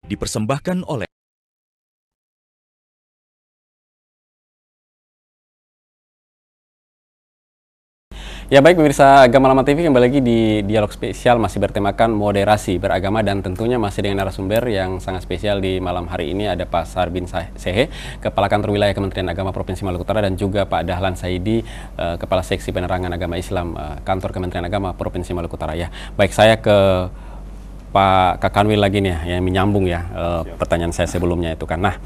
Dipersembahkan oleh Ya baik pemirsa Agama Lama TV, kembali lagi di dialog spesial masih bertemakan moderasi beragama, dan tentunya masih dengan narasumber yang sangat spesial di malam hari ini. Ada Pak Sarbin Sehe, Kepala Kantor Wilayah Kementerian Agama Provinsi Maluku Utara, dan juga Pak Dahlan Saidi, Kepala Seksi Penerangan Agama Islam Kantor Kementerian Agama Provinsi Maluku Utara. Ya, baik, saya ke Pak Kakanwil lagi nih ya, yang menyambung ya pertanyaan saya sebelumnya itu kan. Nah,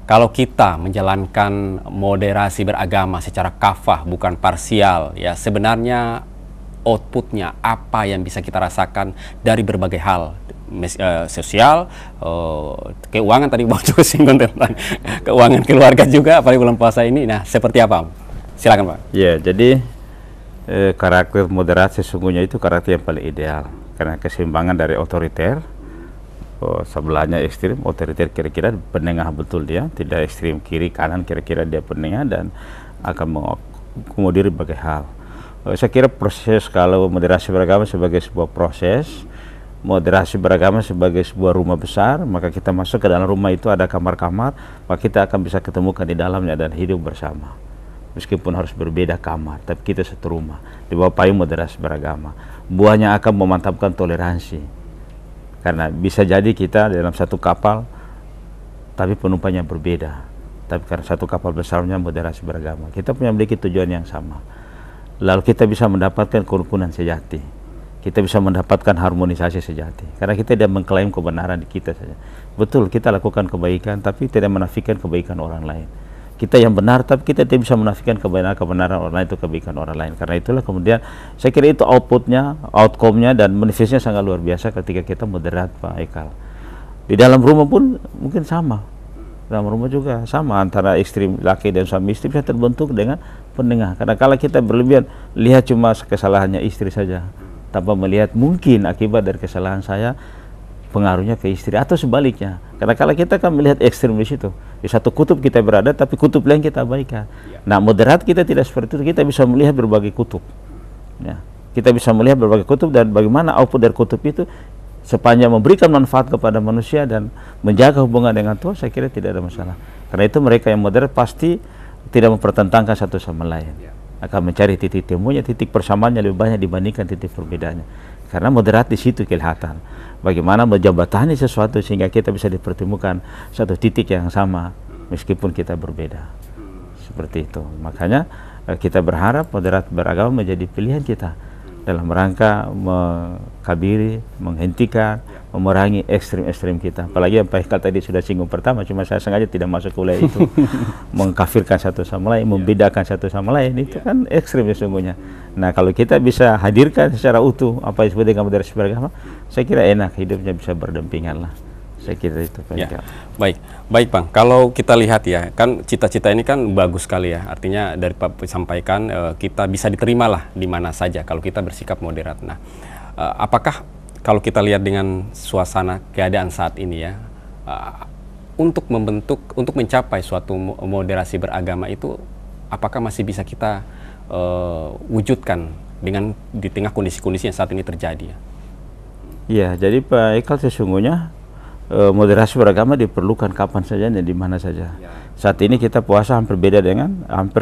kalau kita menjalankan moderasi beragama secara kafah bukan parsial ya, sebenarnya outputnya apa yang bisa kita rasakan dari berbagai hal, sosial, keuangan, tadi Bang juga singgung tentang keuangan keluarga juga apalagi bulan puasa ini. Nah, seperti apa? Silakan Pak. Ya, jadi karakter moderasi sesungguhnya itu karakter yang paling ideal, karena keseimbangan dari otoriter, sebelahnya ekstrim, otoriter kira-kira penengah betul dia, tidak ekstrim kiri kanan, kira-kira dia penengah dan akan mengakomodir berbagai hal. Saya kira proses, kalau moderasi beragama sebagai sebuah proses, moderasi beragama sebagai sebuah rumah besar, maka kita masuk ke dalam rumah itu ada kamar-kamar, maka kita akan bisa ketemukan di dalamnya dan hidup bersama. Meskipun harus berbeda kamar, tapi kita satu rumah di bawah payung moderasi beragama. Buahnya akan memantapkan toleransi, karena bisa jadi kita dalam satu kapal tapi penumpangnya berbeda, tapi karena satu kapal besarnya moderasi beragama, kita punya memiliki tujuan yang sama. Lalu kita bisa mendapatkan kerukunan sejati, kita bisa mendapatkan harmonisasi sejati, karena kita tidak mengklaim kebenaran di kita saja. Betul, kita lakukan kebaikan tapi tidak menafikan kebaikan orang lain. Kita yang benar, tapi kita tidak bisa menafikan kebenaran orang lain itu kebaikan orang lain. Karena itulah kemudian saya kira itu outputnya, outcome-nya dan manifestnya sangat luar biasa ketika kita moderat, Pak Ekal. Di dalam rumah pun mungkin sama, dalam rumah juga sama, antara ekstrim laki dan suami istri bisa terbentuk dengan penengah. Karena kalau kita berlebihan, lihat cuma kesalahannya istri saja, tanpa melihat mungkin akibat dari kesalahan saya pengaruhnya ke istri, atau sebaliknya. Karena kalau kita kan melihat ekstrim di situ, di satu kutub kita berada tapi kutub lain kita abaikan. Nah, moderat kita tidak seperti itu, kita bisa melihat berbagai kutub ya. Kita bisa melihat berbagai kutub dan bagaimana output dari kutub itu sepanjang memberikan manfaat kepada manusia dan menjaga hubungan dengan Tuhan, saya kira tidak ada masalah. Karena itu mereka yang moderat pasti tidak mempertentangkan satu sama lain, akan mencari titik temunya, titik persamaannya lebih banyak dibandingkan titik perbedaannya. Karena moderat di situ kelihatan bagaimana menjembatani sesuatu sehingga kita bisa dipertemukan satu titik yang sama meskipun kita berbeda. Seperti itu. Makanya kita berharap moderat beragama menjadi pilihan kita dalam rangka mengkabiri, menghentikan, memerangi ekstrim-ekstrim kita. Apalagi yang Pak Ekal tadi sudah singgung pertama, cuma saya sengaja tidak masuk ke wilayah itu. Mengkafirkan satu sama lain, membedakan satu sama lain, itu kan ekstrim sesungguhnya. Nah, kalau kita bisa hadirkan secara utuh apa yang disebut dengan moderasi beragama, saya kira enak hidupnya, bisa berdampingan lah. Saya kira itu Pak Ekal. Baik Bang, kalau kita lihat ya, kan cita-cita ini kan bagus sekali ya, artinya dari Pak sampaikan kita bisa diterima lah di mana saja kalau kita bersikap moderat. Nah, apakah kalau kita lihat dengan suasana keadaan saat ini ya, untuk mencapai suatu moderasi beragama itu, apakah masih bisa kita wujudkan dengan di tengah kondisi-kondisi yang saat ini terjadi ya? Iya, jadi Pak Ekal sesungguhnya moderasi beragama diperlukan kapan saja dan di mana saja. Saat ini kita puasa hampir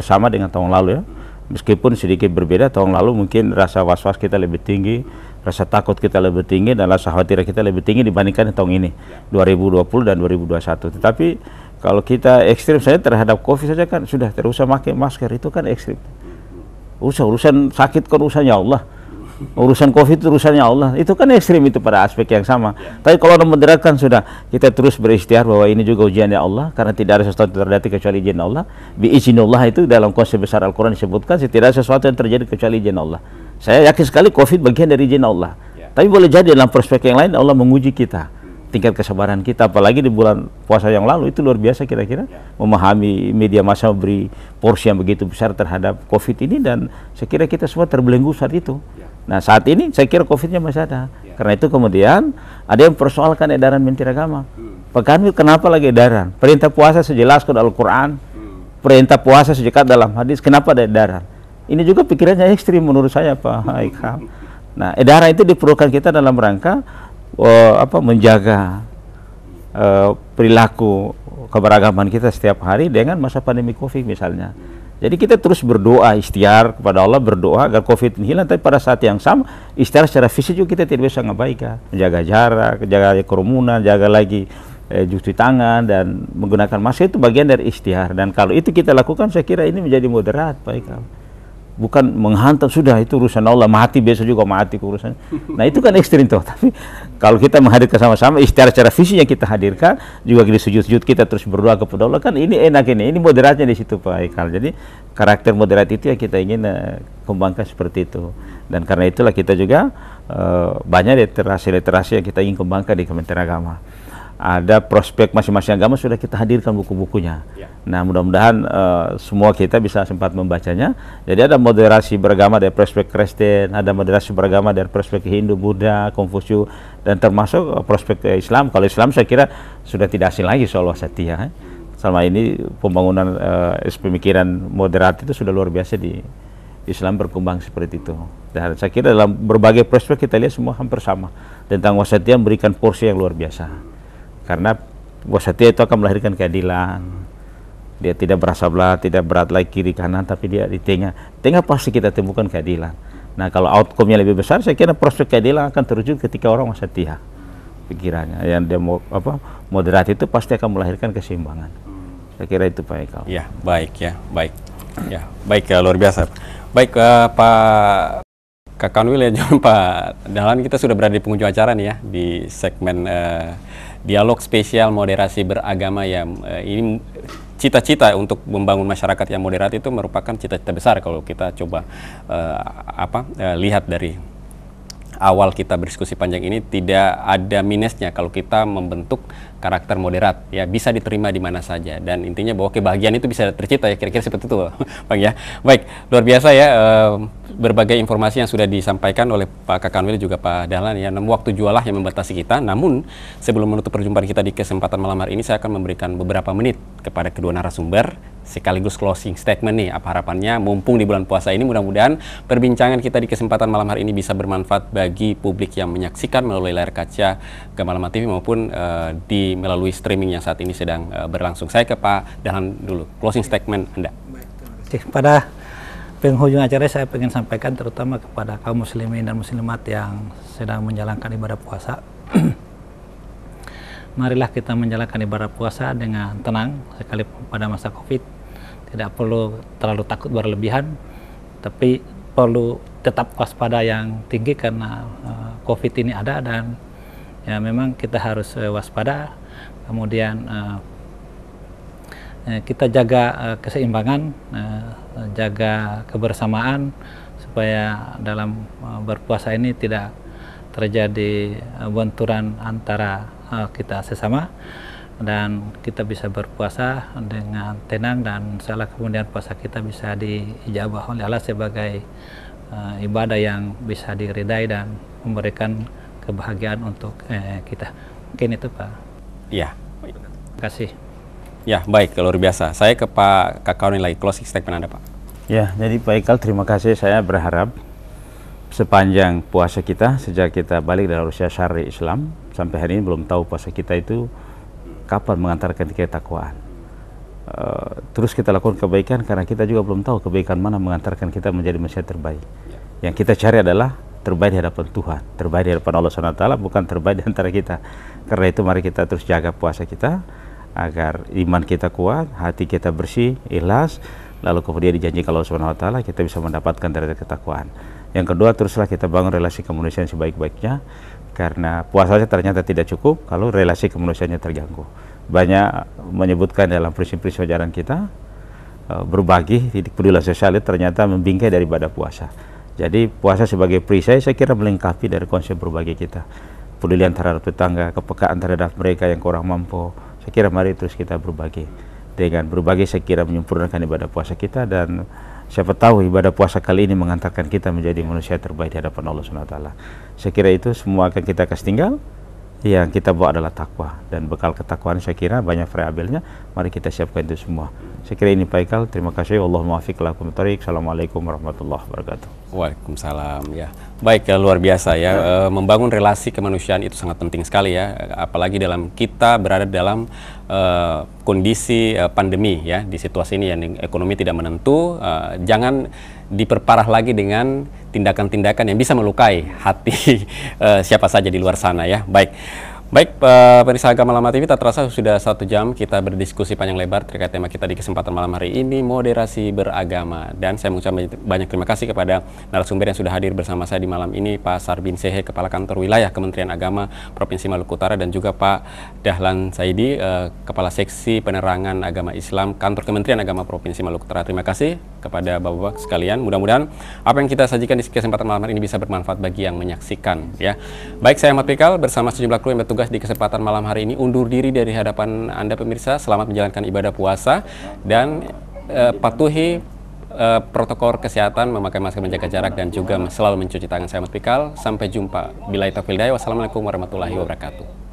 sama dengan tahun lalu ya. Meskipun sedikit berbeda, tahun lalu mungkin rasa was-was kita lebih tinggi, rasa takut kita lebih tinggi, dan rasa khawatir kita lebih tinggi dibandingkan tahun ini, 2020 dan 2021. Tetapi kalau kita ekstrim saja terhadap COVID saja kan sudah, tidak usah pakai masker, itu kan ekstrim. Urusan sakit kan urusannya Allah. Urusan COVID itu urusannya Allah, itu kan ekstrim itu pada aspek yang sama. Tapi kalau orang moderat kan sudah, kita terus berikhtiar bahwa ini juga ujiannya Allah, karena tidak ada sesuatu yang terjadi kecuali izin Allah. Biiznillah itu dalam konsep besar Al-Quran disebutkan, tidak ada sesuatu yang terjadi kecuali izin Allah. Saya yakin sekali COVID bagian dari izin Allah. Tapi boleh jadi dalam perspektif yang lain Allah menguji kita, tingkat kesabaran kita, apalagi di bulan puasa yang lalu itu luar biasa kira-kira memahami media massa memberi porsi yang begitu besar terhadap COVID ini, dan saya kira kita semua terbelenggu saat itu. Nah, saat ini saya kira COVID-nya masih ada. Karena itu kemudian ada yang persoalkan edaran Menteri Agama. Pak Kanwil, kenapa lagi edaran? Perintah puasa sejelaskan Al-Quran, perintah puasa sejekat dalam hadis, kenapa ada edaran? Ini juga pikirannya ekstrim menurut saya Pak Ekal. Nah, edaran itu diperlukan kita dalam rangka menjaga perilaku keberagaman kita setiap hari dengan masa pandemi COVID misalnya. Jadi kita terus berdoa, ikhtiar kepada Allah, berdoa agar COVID ini hilang. Tapi pada saat yang sama, ikhtiar secara fisik juga kita tidak bisa ngabaikan, menjaga jarak, jaga kerumunan, jaga lagi cuci tangan dan menggunakan masker, itu bagian dari ikhtiar. Dan kalau itu kita lakukan, saya kira ini menjadi moderat, Pak Ikal. Bukan menghantam, sudah itu urusan Allah, mati besok juga mati urusan. Nah itu kan ekstrim tuh. Tapi kalau kita menghadirkan sama-sama, ikhtiar secara fisik yang kita hadirkan, juga di sujud-sujud kita terus berdoa kepada Allah, kan ini enak ini moderatnya di situ Pak Ikal. Jadi karakter moderat itu yang kita ingin kembangkan seperti itu. Dan karena itulah kita juga banyak literasi yang kita ingin kembangkan di Kementerian Agama. Ada prospek masing-masing agama sudah kita hadirkan buku-bukunya. Ya. Nah mudah-mudahan semua kita bisa sempat membacanya. Jadi ada moderasi beragama dari prospek Kristen, ada moderasi beragama dari prospek Hindu, Buddha, Konfusius, dan termasuk prospek Islam. Kalau Islam saya kira sudah tidak asing lagi soal wasatiyah. Selama ini pembangunan pemikiran moderat itu sudah luar biasa di Islam berkembang seperti itu. Dan saya kira dalam berbagai prospek kita lihat semua hampir sama tentang wasatiyah, memberikan porsi yang luar biasa. Karena wasatiyah itu akan melahirkan keadilan. Dia tidak berasa belah, tidak berat lagi kiri kanan, tapi dia di tengah. Tengah pasti kita temukan keadilan. Nah kalau outcome-nya lebih besar, saya kira prospek keadilan akan terwujud ketika orang wasatiyah pikirannya. Yang dia moderat itu pasti akan melahirkan keseimbangan. Saya kira itu Pak Eka. Ya baik ya, baik. Ya baik ya, luar biasa. Baik Pak Kakanwil ya, Pak Dahlan, kita sudah berada di penghujung acara nih ya, di segmen dialog spesial moderasi beragama ya. Ini cita-cita untuk membangun masyarakat yang moderat itu merupakan cita-cita besar kalau kita coba lihat dari awal kita berdiskusi panjang ini. Tidak ada minusnya kalau kita membentuk karakter moderat, ya bisa diterima di mana saja, dan intinya bahwa kebahagiaan itu bisa tercipta ya, kira-kira seperti itu Bang ya. Baik, luar biasa ya berbagai informasi yang sudah disampaikan oleh Pak Kakanwil juga Pak Dahlan ya. Waktu jualah yang membatasi kita, namun sebelum menutup perjumpaan kita di kesempatan malam hari ini, saya akan memberikan beberapa menit kepada kedua narasumber sekaligus closing statement nih, apa harapannya mumpung di bulan puasa ini. Mudah-mudahan perbincangan kita di kesempatan malam hari ini bisa bermanfaat bagi publik yang menyaksikan melalui layar kaca Gamalama TV maupun melalui streaming yang saat ini sedang berlangsung. Saya ke Pak Dahlan dulu, closing statement Anda. Baik, terima kasih. Pada penghujung acara saya ingin sampaikan terutama kepada kaum muslimin dan muslimat yang sedang menjalankan ibadah puasa. Marilah kita menjalankan ibadah puasa dengan tenang sekalipun pada masa Covid. Tidak perlu terlalu takut berlebihan, tapi perlu tetap waspada yang tinggi karena COVID ini ada, dan ya memang kita harus waspada. Kemudian kita jaga keseimbangan, jaga kebersamaan supaya dalam berpuasa ini tidak terjadi benturan antara kita sesama, dan kita bisa berpuasa dengan tenang, dan salah kemudian puasa kita bisa diijabah oleh Allah sebagai ibadah yang bisa diridai dan memberikan kebahagiaan untuk kita. Mungkin itu Pak. Ya. Terima kasih. Ya baik, luar biasa. Saya ke Pak Kakanwil lagi, closing statement Anda Pak. Ya, jadi Pak Ikal, terima kasih. Saya berharap sepanjang puasa kita, sejak kita balik dari usia syar'i Islam sampai hari ini belum tahu puasa kita itu kapan mengantarkan ketakwaan. Terus kita lakukan kebaikan karena kita juga belum tahu kebaikan mana mengantarkan kita menjadi manusia terbaik. Yang kita cari adalah terbaik di hadapan Tuhan, terbaik di hadapan Allah SWT, bukan terbaik di antara kita. Karena itu mari kita terus jaga puasa kita agar iman kita kuat, hati kita bersih, ikhlas, lalu kemudian dijanjikan Allah SWT kita bisa mendapatkan derajat ketakwaan. Yang kedua, teruslah kita bangun relasi kemanusiaan sebaik-baiknya, karena puasanya ternyata tidak cukup kalau relasi kemanusiaannya terganggu. Banyak menyebutkan dalam prinsip-prinsip ajaran kita, berbagi, titik pedulian sosial itu ternyata membingkai daripada puasa. Jadi puasa sebagai perisai saya kira melengkapi dari konsep berbagi kita. Pedulian terhadap tetangga, kepekaan terhadap mereka yang kurang mampu. Saya kira mari terus kita berbagi. Dengan berbagi saya kira menyempurnakan ibadah puasa kita, dan siapa tahu ibadah puasa kali ini mengantarkan kita menjadi manusia terbaik di hadapan Allah SWT. Saya kira itu semua akan kita kasih tinggal. Yang kita bawa adalah takwa, dan bekal ketakwaan saya kira banyak variabelnya. Mari kita siapkan itu semua. Saya kira ini Pak Ikal. Terima kasih. Allahumma muwaffiq lakum thoriq. Assalamualaikum warahmatullahi wabarakatuh. Waalaikumsalam ya. Baik, ya, luar biasa ya. Membangun relasi kemanusiaan itu sangat penting sekali ya, apalagi dalam kita berada dalam kondisi pandemi ya, di situasi ini yang ekonomi tidak menentu. Jangan diperparah lagi dengan tindakan-tindakan yang bisa melukai hati siapa saja di luar sana ya. Baik, pemirsa Agama Lama TV, tak terasa sudah 1 jam kita berdiskusi panjang lebar terkait tema kita di kesempatan malam hari ini, moderasi beragama. Dan saya mengucapkan banyak terima kasih kepada narasumber yang sudah hadir bersama saya di malam ini, Pak Sarbin Sehe, Kepala Kantor Wilayah Kementerian Agama Provinsi Maluku Utara, dan juga Pak Dahlan Saidi, Kepala Seksi Penerangan Agama Islam Kantor Kementerian Agama Provinsi Maluku Utara. Terima kasih kepada bapak-bapak sekalian. Mudah-mudahan apa yang kita sajikan di kesempatan malam hari ini bisa bermanfaat bagi yang menyaksikan ya. Baik, saya Ahmad Pikal bersama sejumlah kru yang bertugas di kesempatan malam hari ini undur diri dari hadapan Anda pemirsa. Selamat menjalankan ibadah puasa dan patuhi protokol kesehatan, memakai masker, menjaga jarak, dan juga selalu mencuci tangan. Saya Ahmad Pikal, sampai jumpa. Billahi taufiq wal hidayah. Wassalamualaikum warahmatullahi wabarakatuh.